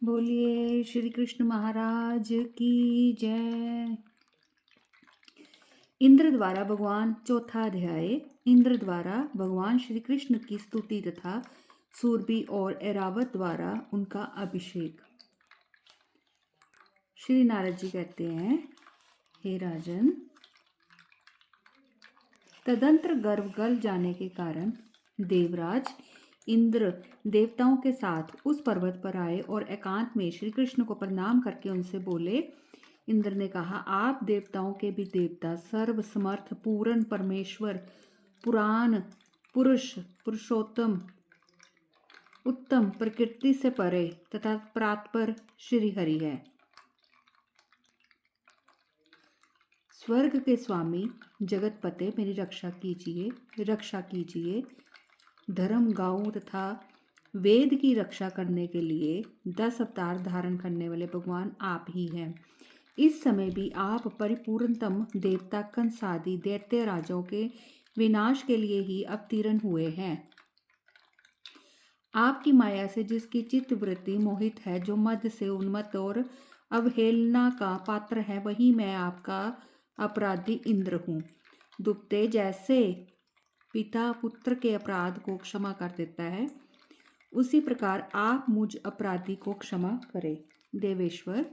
बोलिए श्री कृष्ण महाराज की जय। इंद्र द्वारा भगवान चौथा अध्याय। इंद्र द्वारा भगवान श्री कृष्ण की स्तुति तथा सूरबी और ऐरावत द्वारा उनका अभिषेक। श्री नारद जी कहते हैं, हे राजन, तदंतर गर्भ गल जाने के कारण देवराज इंद्र देवताओं के साथ उस पर्वत पर आए और एकांत में श्री कृष्ण को प्रणाम करके उनसे बोले। इंद्र ने कहा, आप देवताओं के भी देवता, सर्व समर्थ पूर्ण परमेश्वर, पुराण पुरुष, पुरुषोत्तम, उत्तम, प्रकृति से परे तथा परात्पर श्री हरि है। स्वर्ग के स्वामी जगतपते, मेरी रक्षा कीजिए। धर्म गांव तथा वेद की रक्षा करने के लिए 10 अवतार धारण करने वाले भगवान आप ही हैं। इस समय भी आप परिपूर्णतम देवता कंसादि दैत्य राजाओं के विनाश के लिए ही अवतीर्ण हुए हैं। आपकी माया से जिसकी चित्त वृत्ति मोहित है, जो मद से उन्मत्त और अवहेलना का पात्र है, वही मैं आपका अपराधी इंद्र हूँ। दुप्ते जैसे पिता पुत्र के अपराध को क्षमा कर देता है, उसी प्रकार आप मुझ अपराधी को क्षमा करें। देवेश्वर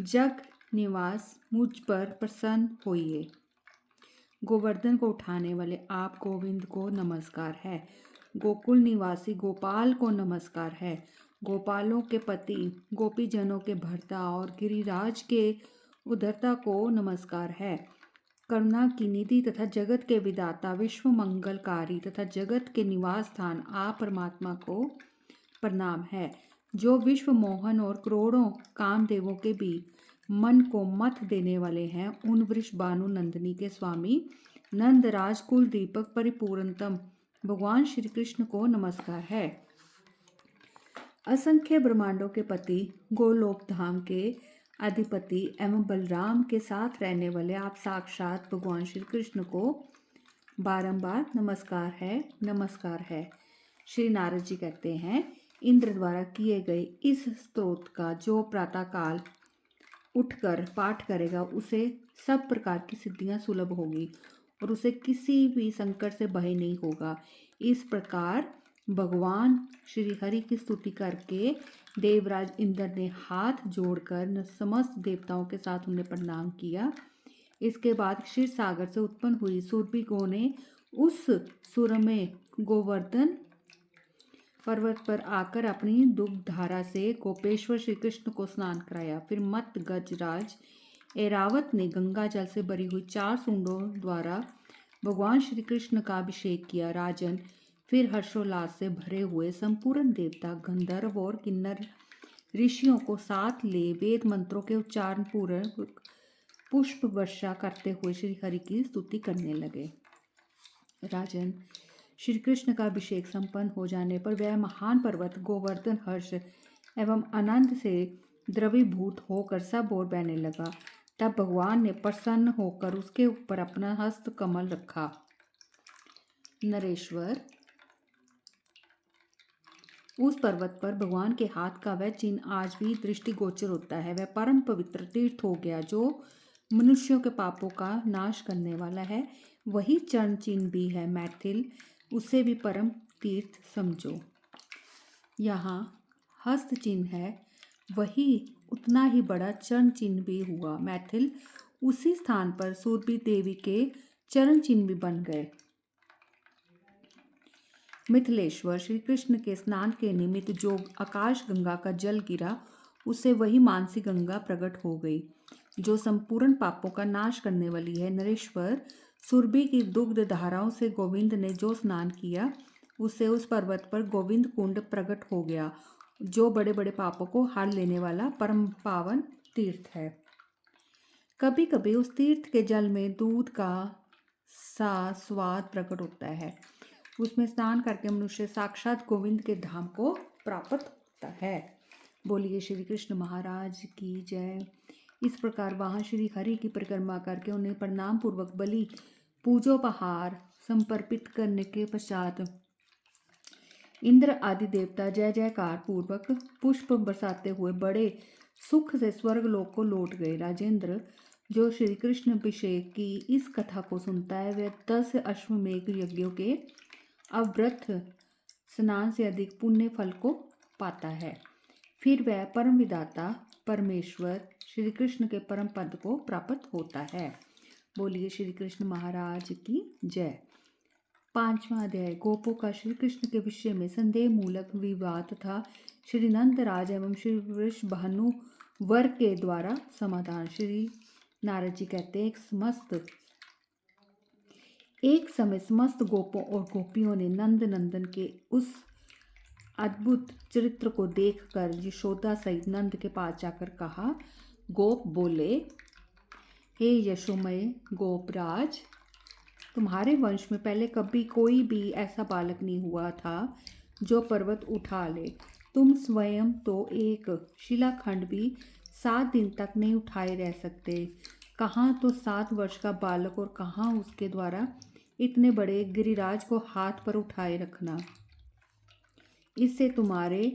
जग निवास, मुझ पर प्रसन्न होइए। गोवर्धन को उठाने वाले आप गोविंद को नमस्कार है। गोकुल निवासी गोपाल को नमस्कार है। गोपालों के पति, गोपीजनों के भर्ता और गिरिराज के उद्धरता को नमस्कार है। करुणा की निधि तथा जगत के विदाता, विश्व मंगलकारी तथा जगत के निवास स्थान आप परमात्मा को प्रणाम है, जो विश्व मोहन और करोड़ों कामदेवों के भी मन को मत देने वाले हैं। उन वृषभानु नंदिनी के स्वामी नंदराज कुल दीपक परिपूर्णतम भगवान श्री कृष्ण को नमस्कार है। असंख्य ब्रह्मांडों के पति, गोलोक धाम के अधिपति एवं बलराम के साथ रहने वाले आप साक्षात भगवान श्री कृष्ण को बारंबार नमस्कार है। श्री नारद जी कहते हैं, इंद्र द्वारा किए गए इस स्तोत्र का जो प्रातःकाल उठकर पाठ करेगा, उसे सब प्रकार की सिद्धियां सुलभ होगी और उसे किसी भी संकट से भय नहीं होगा। इस प्रकार भगवान श्री हरि की स्तुति करके देवराज इंद्र ने हाथ जोड़कर समस्त देवताओं के साथ उन्हें प्रणाम किया। इसके बाद क्षीर सागर से उत्पन्न हुई सुरभि गो ने उस सुर में गोवर्धन पर्वत पर आकर अपनी दुग्ध धारा से गोपेश्वर श्री कृष्ण को स्नान कराया। फिर मत गजराज ऐरावत ने गंगा जल से भरी हुई 4 सूंडों द्वारा भगवान श्री कृष्ण का अभिषेक किया। राजन, फिर हर्षोल्लास से भरे हुए संपूर्ण देवता, गंधर्व और किन्नर ऋषियों को साथ ले वेद मंत्रों के उच्चारण पूर्वक पुष्प वर्षा करते हुए श्री हरि की स्तुति करने लगे। राजन, श्री कृष्ण का अभिषेक संपन्न हो जाने पर वह महान पर्वत गोवर्धन हर्ष एवं आनंद से द्रवीभूत होकर सब ओर बहने लगा। तब भगवान ने प्रसन्न होकर उसके ऊपर अपना हस्त कमल रखा। नरेश्वर, उस पर्वत पर भगवान के हाथ का वह चिन्ह आज भी दृष्टिगोचर होता है। वह परम पवित्र तीर्थ हो गया, जो मनुष्यों के पापों का नाश करने वाला है। वही चरण चिन्ह भी है मैथिल, उसे भी परम तीर्थ समझो। यहाँ हस्त चिन्ह है, वही उतना ही बड़ा चरण चिन्ह भी हुआ मैथिल। उसी स्थान पर सूरबी देवी के चरण चिन्ह भी बन गए। मिथिलेश्वर, श्री कृष्ण के स्नान के निमित्त जो आकाश गंगा का जल गिरा, उससे वही मानसी गंगा प्रकट हो गई, जो संपूर्ण पापों का नाश करने वाली है। नरेश्वर, सुरभि की दुग्ध धाराओं से गोविंद ने जो स्नान किया, उससे उस पर्वत पर गोविंद कुंड प्रकट हो गया, जो बड़े बड़े पापों को हर लेने वाला परम पावन तीर्थ है। कभी कभी उस तीर्थ के जल में दूध का सा स्वाद प्रकट होता है। उसमें स्नान करके मनुष्य साक्षात गोविंद के धाम को प्राप्त होता है। बोलिए श्री कृष्ण महाराज की जय। इस प्रकार वहाँ श्री हरि की परिक्रमा करके उन्हें प्रणाम पूर्वक बलि पूजोपहार समर्पित करने के पश्चात इंद्र आदि देवता जय जयकार पूर्वक पुष्प बरसाते हुए बड़े सुख से स्वर्गलोक को लौट गए। राजेंद्र, जो श्री कृष्ण अभिषेक की इस कथा को सुनता है वह 10 अश्वमेघ यज्ञों के अव्रत स्नान से अधिक पुण्य फल को पाता है। फिर वह परम विधाता परमेश्वर श्री कृष्ण के परम पद को प्राप्त होता है। बोलिए श्री कृष्ण महाराज की जय। 5वां अध्याय गोपों का श्री कृष्ण के विषय में संदेह मूलक विवाद तथा श्री नंदराज एवं श्री वृषभानु वर के द्वारा समाधान। श्री नारद जी कहते हैं, एक समय समस्त गोपों और गोपियों ने नंद नंदन के उस अद्भुत चरित्र को देखकर यशोदा सहित नंद के पास जाकर कहा। गोप बोले, हे यशोमय गोपराज, तुम्हारे वंश में पहले कभी कोई भी ऐसा बालक नहीं हुआ था जो पर्वत उठा ले। तुम स्वयं तो एक शिलाखंड भी 7 दिन तक नहीं उठाए रह सकते, कहाँ तो 7 वर्ष का बालक और कहाँ उसके द्वारा इतने बड़े गिरिराज को हाथ पर उठाए रखना। इससे तुम्हारे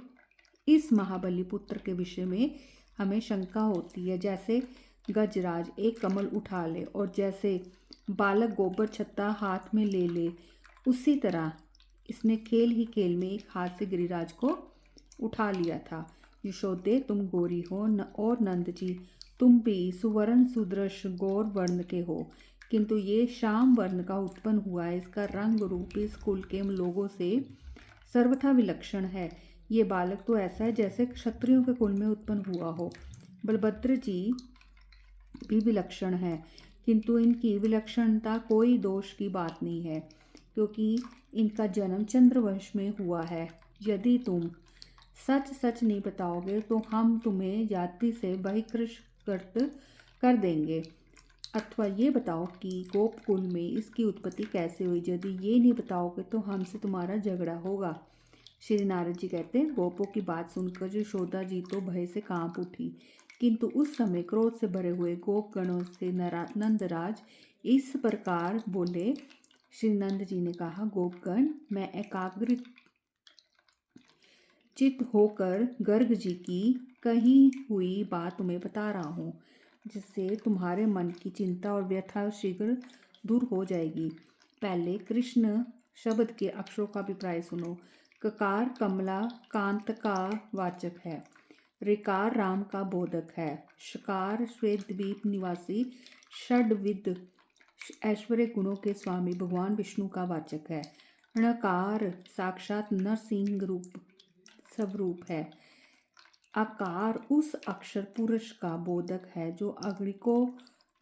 इस महाबली पुत्र के विषय में हमें शंका होती है। जैसे गजराज एक कमल उठा ले और जैसे बालक गोबर छत्ता हाथ में ले ले, उसी तरह इसने खेल ही खेल में एक हाथ से गिरिराज को उठा लिया था। यशोदे, तुम गोरी हो और नंद जी तुम भी सुवर्ण सुदृश गौर वर्ण के हो, किंतु ये श्याम वर्ण का उत्पन्न हुआ है। इसका रंग रूप इस कुल के लोगों से सर्वथा विलक्षण है। ये बालक तो ऐसा है जैसे क्षत्रियों के कुल में उत्पन्न हुआ हो। बलभद्र जी भी विलक्षण है, किंतु इनकी विलक्षणता कोई दोष की बात नहीं है, क्योंकि इनका जन्म चंद्रवंश में हुआ है। यदि तुम सच सच नहीं बताओगे तो हम तुम्हें जाति से बहिष्कृत कर देंगे, अथवा ये बताओ कि गोपकुल में इसकी उत्पत्ति कैसे हुई। यदि ये नहीं बताओगे तो हमसे तुम्हारा झगड़ा होगा। श्री नारद जी कहते हैं, गोपों की बात सुनकर यशोदा जी तो भय से कांप उठी, किंतु उस समय क्रोध से भरे हुए गोपगणों से नंदराज इस प्रकार बोले। श्री नंद जी ने कहा, गोपगण, मैं एकाग्र चित्त होकर गर्ग जी की कही हुई बात तुम्हें बता रहा हूँ, जिससे तुम्हारे मन की चिंता और व्यथा शीघ्र दूर हो जाएगी। पहले कृष्ण शब्द के अक्षरों का अभिप्राय सुनो। ककार कमला कांत का वाचक है, ऋकार राम का बोधक है, शकार श्वेतद्वीप निवासी षड्विध ऐश्वर्य गुणों के स्वामी भगवान विष्णु का वाचक है, णकार साक्षात नरसिंह रूप स्वरूप है, आकार उस अक्षर पुरुष का बोधक है जो अग्नि को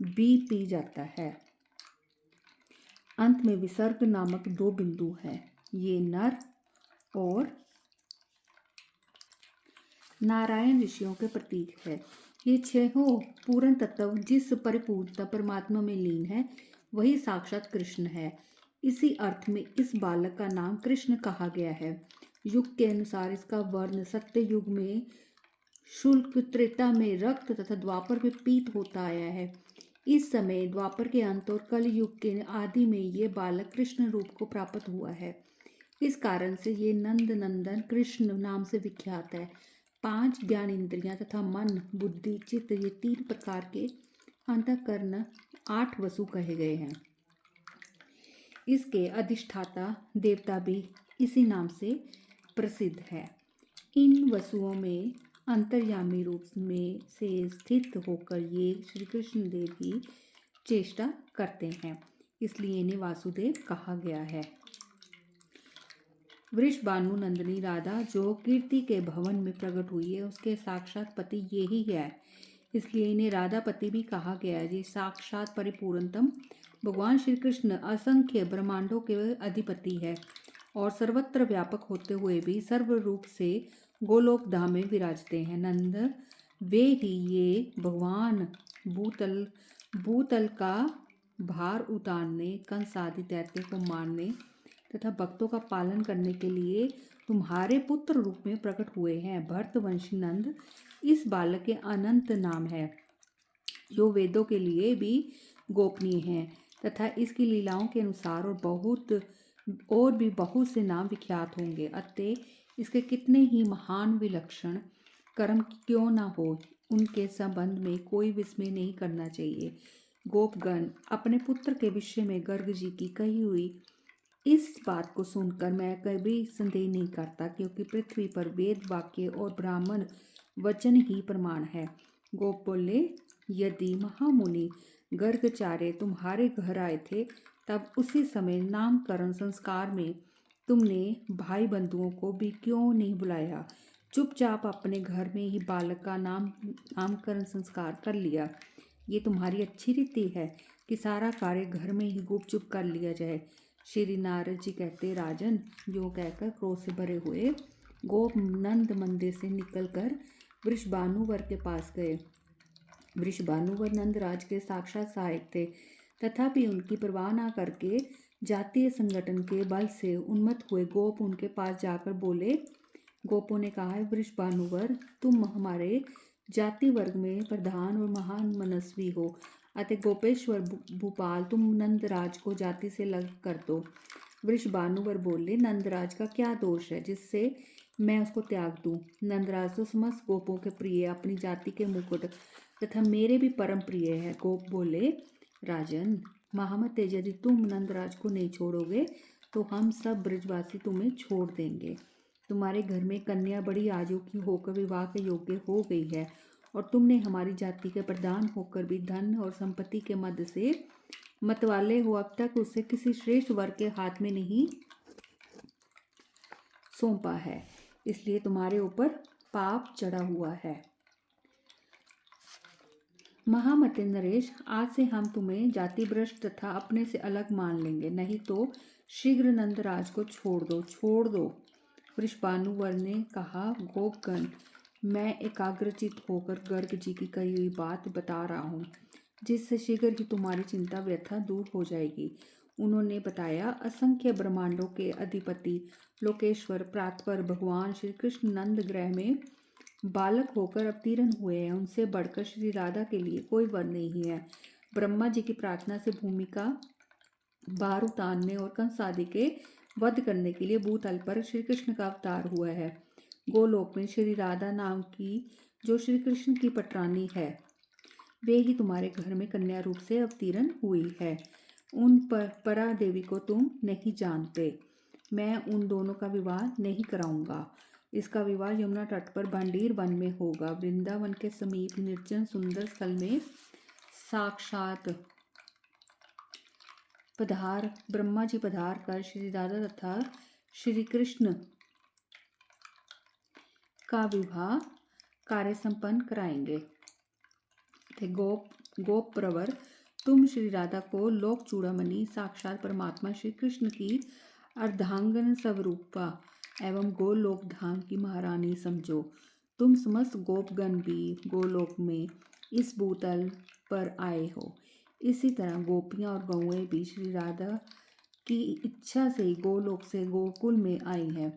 भी पी जाता है। अंत में विसर्ग नामक 2 बिंदु हैं, ये नर और नारायण ऋषियों के प्रतीक है। ये 6 पूर्ण तत्व जिस परिपूर्णता परमात्मा में लीन है वही साक्षात कृष्ण है। इसी अर्थ में इस बालक का नाम कृष्ण कहा गया है। युग के अनुसार इसका वर्ण सत्य युग में शुल्क, त्रेता में रक्त तथा द्वापर में पीत होता आया है। इस समय द्वापर के अंत और कल युग के आदि में ये बालक कृष्ण रूप को प्राप्त हुआ है। इस कारण से ये नंद नंदन कृष्ण नाम से विख्यात है। 5 ज्ञान इंद्रियां तथा मन, बुद्धि, चित्त, ये 3 प्रकार के अंतःकरण 8 वसु कहे गए हैं। इसके अधिष्ठाता देवता भी इसी नाम से प्रसिद्ध है। इन वसुओं में अंतर्यामी रूप में से स्थित होकर ये श्री कृष्ण देव ही चेष्टा करते हैं, इसलिए इन्हें वासुदेव कहा गया है। वृषभानु नंदिनी राधा जो कीर्ति के भवन में प्रकट हुई है, उसके साक्षात पति ये ही है, इसलिए इन्हें राधापति भी कहा गया है। ये साक्षात परिपूर्णतम भगवान श्री कृष्ण असंख्य ब्रह्मांडों के अधिपति है और सर्वत्र व्यापक होते हुए भी सर्व रूप से गोलोक धाम में विराजते हैं। नंद वे ही ये भगवान भूतल का भार उतारने, कंस आदि दैत्य को मारने तथा भक्तों का पालन करने के लिए तुम्हारे पुत्र रूप में प्रकट हुए हैं। भरतवंशी नंद इस बालक के अनंत नाम है, जो वेदों के लिए भी गोपनीय है तथा इसकी लीलाओं के अनुसार और बहुत और भी बहुत से नाम विख्यात होंगे। अतः इसके कितने ही महान विलक्षण कर्म क्यों ना हो, उनके संबंध में कोई विस्मय नहीं करना चाहिए। गोपगण अपने पुत्र के विषय में गर्ग जी की कही हुई इस बात को सुनकर मैं कभी संदेह नहीं करता, क्योंकि पृथ्वी पर वेद वाक्य और ब्राह्मण वचन ही प्रमाण है। गोप बोले, यदि महामुनि गर्गाचार्य तुम्हारे घर आए थे, तब उसी समय नामकरण संस्कार में तुमने भाई बंधुओं को भी क्यों नहीं बुलाया? चुपचाप अपने घर में ही बालक का नामकरण संस्कार कर लिया। ये तुम्हारी अच्छी रीति है कि सारा कार्य घर में ही गुपचुप कर लिया जाए। श्री नारद जी कहते, राजन, यो कहकर क्रोध से भरे हुए गोप नंद मंदिर से निकलकर वृषभानुवर के पास गए। वृषभानुवर नंदराज के साक्षात सहायक थे, तथापि उनकी परवाह न करके जातीय संगठन के बल से उन्मत्त हुए गोप उनके पास जाकर बोले। गोपों ने कहा, वृषभानुवर, तुम हमारे जाति वर्ग में प्रधान और महान मनस्वी हो, अतः गोपेश्वर भूपाल, तुम नंदराज को जाति से अलग कर दो। वृषभानुवर बोले, नंदराज का क्या दोष है जिससे मैं उसको त्याग दूं? नंदराज तो समस्त गोपों के प्रिय, अपनी जाति के मुकुट तथा मेरे भी परम प्रिय है। गोप बोले, राजन महामते, यदि तुम नंदराज को नहीं छोड़ोगे तो हम सब ब्रजवासी तुम्हें छोड़ देंगे। तुम्हारे घर में कन्या बड़ी आयु की होकर विवाह के योग्य हो गई है, और तुमने हमारी जाति के प्रधान होकर भी धन और संपत्ति के मद से मतवाले हो, अब तक उसे किसी श्रेष्ठ वर्ग के हाथ में नहीं सौंपा है, इसलिए तुम्हारे ऊपर पाप चढ़ा हुआ है। महामते नरेश, आज से हम तुम्हें जाति भ्रष्ट तथा अपने से अलग मान लेंगे, नहीं तो शीघ्र नंदराज को छोड़ दो। वृषभानुवर ने कहा, गोपगण, मैं एकाग्रचित होकर गर्ग जी की कही हुई बात बता रहा हूँ, जिससे शीघ्र ही तुम्हारी चिंता व्यथा दूर हो जाएगी। उन्होंने बताया, असंख्य ब्रह्मांडों के अधिपति लोकेश्वर प्रातपर भगवान श्री कृष्ण नंद ग्रह में बालक होकर अवतीर्ण हुए हैं। उनसे बढ़कर श्री राधा के लिए कोई वर नहीं है। ब्रह्मा जी की प्रार्थना से भूमि का भार उतारने और कंस आदि के वध करने के लिए भूतल पर श्री कृष्ण का अवतार हुआ है। गोलोक में श्री राधा नाम की जो श्री कृष्ण की पटरानी है, वे ही तुम्हारे घर में कन्या रूप से अवतीर्ण हुई है। उन परा देवी को तुम नहीं जानते। मैं उन दोनों का विवाह नहीं कराऊंगा। इसका विवाह यमुना तट पर भांडीर वन में होगा। वृंदावन के समीप निर्जन सुंदर स्थल में साक्षात ब्रह्मा जी पधार कर श्री राधा तथा श्री कृष्ण का विवाह कार्य संपन्न कराएंगे। गोप प्रवर, तुम श्री राधा को लोक चूड़ामणि साक्षात परमात्मा श्री कृष्ण की अर्धांगन स्वरूपा एवं गोलोक धाम की महारानी समझो। तुम समस्त गोपगण भी गोलोक में इस भूतल पर आए हो। इसी तरह गोपियाँ और गौएं भी श्री राधा की इच्छा से गोलोक से गोकुल में आई हैं।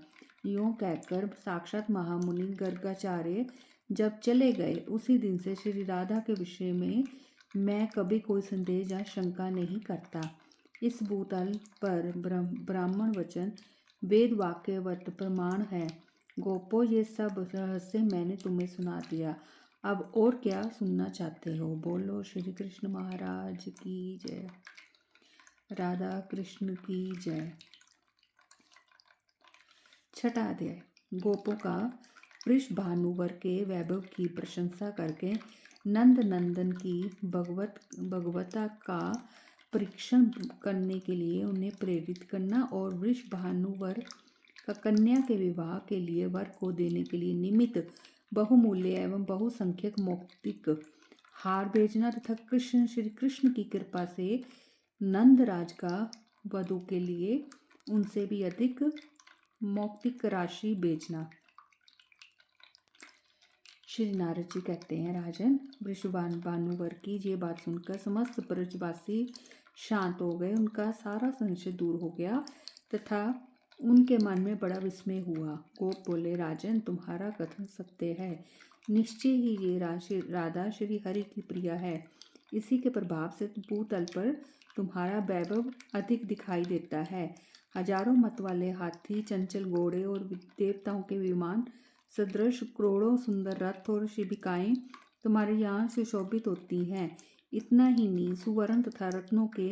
यूँ कहकर साक्षात महामुनि गर्गाचार्य जब चले गए, उसी दिन से श्री राधा के विषय में मैं कभी कोई संदेह या शंका नहीं करता। इस भूतल पर ब्राह्मण वचन वेद वाक्यवत प्रमाण है। गोपो, ये सब रहस्य मैंने तुम्हें सुना दिया, अब और क्या सुनना चाहते हो? बोलो श्री कृष्ण महाराज की जय। राधा कृष्ण की जय। छठा अध्याय। गोपों का वृषभानुवर के वैभव की प्रशंसा करके नंद नंदन की भगवता का परीक्षण करने के लिए उन्हें प्रेरित करना और वृषभानुवर का कन्या के विवाह के लिए वर को देने के लिए निमित्त बहुमूल्य एवं बहुसंख्यक मौक्तिक हार भेजना तथा श्री कृष्ण की कृपा से नंदराज का वधु के लिए उनसे भी अधिक मौक्तिक राशि बेचना। श्री नारद जी कहते हैं, राजन, वृषभानुवर की ये बात सुनकर समस्त ब्रजवासी शांत हो गए। उनका सारा संशय दूर हो गया तथा उनके मन में बड़ा विस्मय हुआ। गोप बोले, राजन, तुम्हारा कथन सत्य है। निश्चय ही ये राधा श्री हरि की प्रिया है। इसी के प्रभाव से भूतल पर तुम्हारा वैभव अधिक दिखाई देता है। हजारों मत वाले हाथी, चंचल घोड़े और देवताओं के विमान सदृश करोड़ों सुंदर रथ और शिबिकाएं तुम्हारे यहाँ सुशोभित होती हैं। इतना ही नहीं, सुवर्ण तथा रत्नों के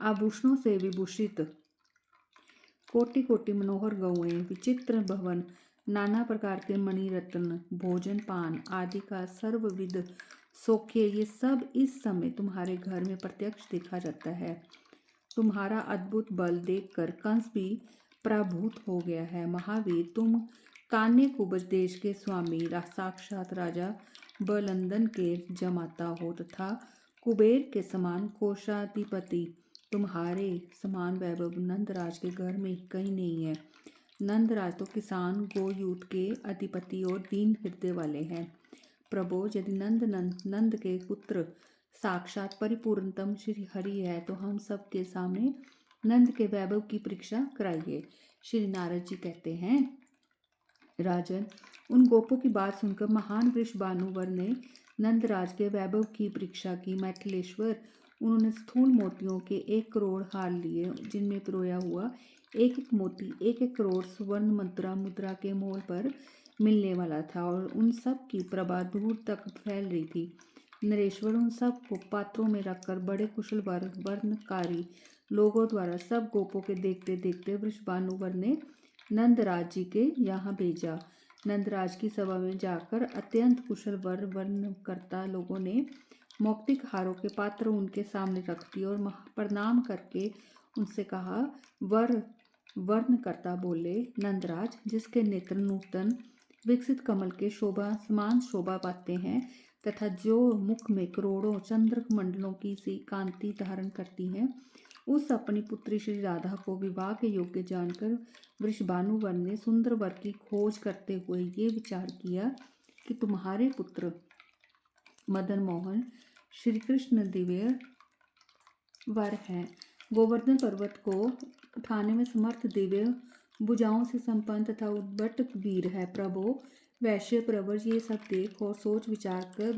आभूषणों से विभूषित कोटि कोटि मनोहर गौएं, विचित्र भवन, नाना प्रकार के मणि रत्न, भोजन पान आदि का सर्वविध सौख्य, ये सब इस समय तुम्हारे घर में प्रत्यक्ष देखा जाता है। तुम्हारा अद्भुत बल देखकर कंस भी पराभूत हो गया है। महावीर, तुम कान्य कुब्ज देश के स्वामी, साक्षात राजा बलंदन के जमाता हो तथा कुबेर के समान कोषाधिपति। तुम्हारे समान वैभव नंदराज के घर में कहीं नहीं है। नंदराज तो किसान, गोयूथ के अधिपति और दीन हृदय वाले हैं। प्रभो, यदि नंद के पुत्र साक्षात परिपूर्णतम श्री हरि है तो हम सबके सामने नंद के वैभव की परीक्षा कराइए। श्री नारद जी कहते हैं, राजन, उन गोपों की बात सुनकर महान वृषभानुवर ने नंदराज के वैभव की परीक्षा की। मैथिलेश्वर, उन्होंने स्थूल मोतियों के 1 करोड़ हार लिए, जिनमें पिरोया हुआ एक एक मोती 1 करोड़ सुवर्ण मुद्रा के मोल पर मिलने वाला था और उन सब की प्रभा दूर तक फैल रही थी। नरेश्वर, उन सब को पात्रों में रखकर बड़े कुशल वर्णकारी लोगों द्वारा सब गोपों के देखते देखते वृषभानुवर ने नंदराज जी के यहाँ भेजा। नंदराज की सभा में जाकर अत्यंत कुशल वर्णकर्ता लोगों ने मौक्तिक हारों के पात्र उनके सामने रख दिए और प्रणाम करके उनसे कहा। वर्णकर्ता बोले, नंदराज, जिसके नेत्र नूतन विकसित कमल के शोभा समान शोभा पाते हैं तथा जो मुख में करोड़ों चंद्र मंडलों की सी कांति धारण करती हैं, उस अपनी पुत्री श्री राधा को विवाह के योग्य जानकर वृषभानुवर ने सुंदर वर की खोज करते हुए ये विचार किया कि तुम्हारे पुत्र मदन मोहन श्री कृष्ण दिव्य वर हैं। गोवर्धन पर्वत को उठाने में समर्थ, दिव्य भुजाओं से संपन्न तथा उद्भट वीर है। प्रभो, वैश्य प्रवर, ये सब देख और सोच विचार कर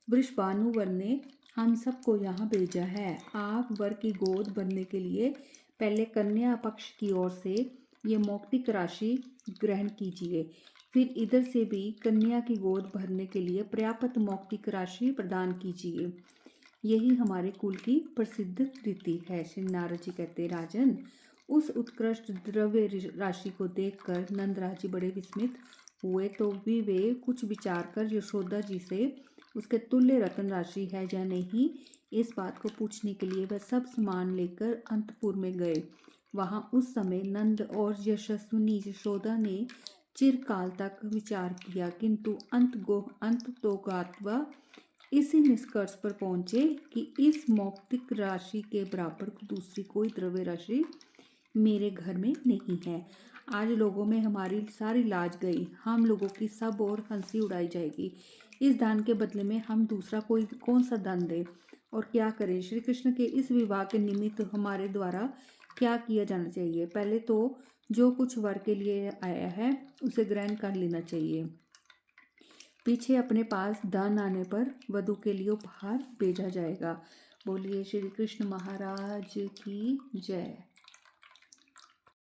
वृषभानुवर ने हम सबको यहाँ भेजा है। आप वर की गोद भरने के लिए पहले कन्या पक्ष की ओर से ये मौक्तिक राशि ग्रहण कीजिए, फिर इधर से भी कन्या की गोद भरने के लिए पर्याप्त मौक्तिक राशि प्रदान कीजिए। यही हमारे कुल की प्रसिद्ध रीति है। श्री नारद जी कहते, राजन, उस उत्कृष्ट द्रव्य राशि को देखकर नंदराज जी बड़े विस्मित हुए, तो भी वे कुछ विचार कर यशोदा जी से उसके तुल्य रत्न राशि है या नहीं, इस बात को पूछने के लिए वह सब सामान लेकर अंतपुर में गए। वहां उस समय नंद और यशस्विनी यशोदा ने चिरकाल तक विचार किया, किंतु अंत तो गात्वा इसी निष्कर्ष पर पहुंचे कि इस मौक्तिक राशि के बराबर दूसरी कोई द्रव्य राशि मेरे घर में नहीं है। आज लोगों में हमारी सारी लाज गई, हम लोगों की सब और हंसी उड़ाई जाएगी। इस दान के बदले में हम दूसरा कोई कौन सा दान दें और क्या करें? श्री कृष्ण के इस विवाह के निमित्त हमारे द्वारा क्या किया जाना चाहिए? पहले तो जो कुछ वर के लिए आया है उसे ग्रहण कर लेना चाहिए। पीछे अपने पास धन आने पर वधू के लिए उपहार भेजा जाएगा। बोलिए श्री कृष्ण महाराज की जय।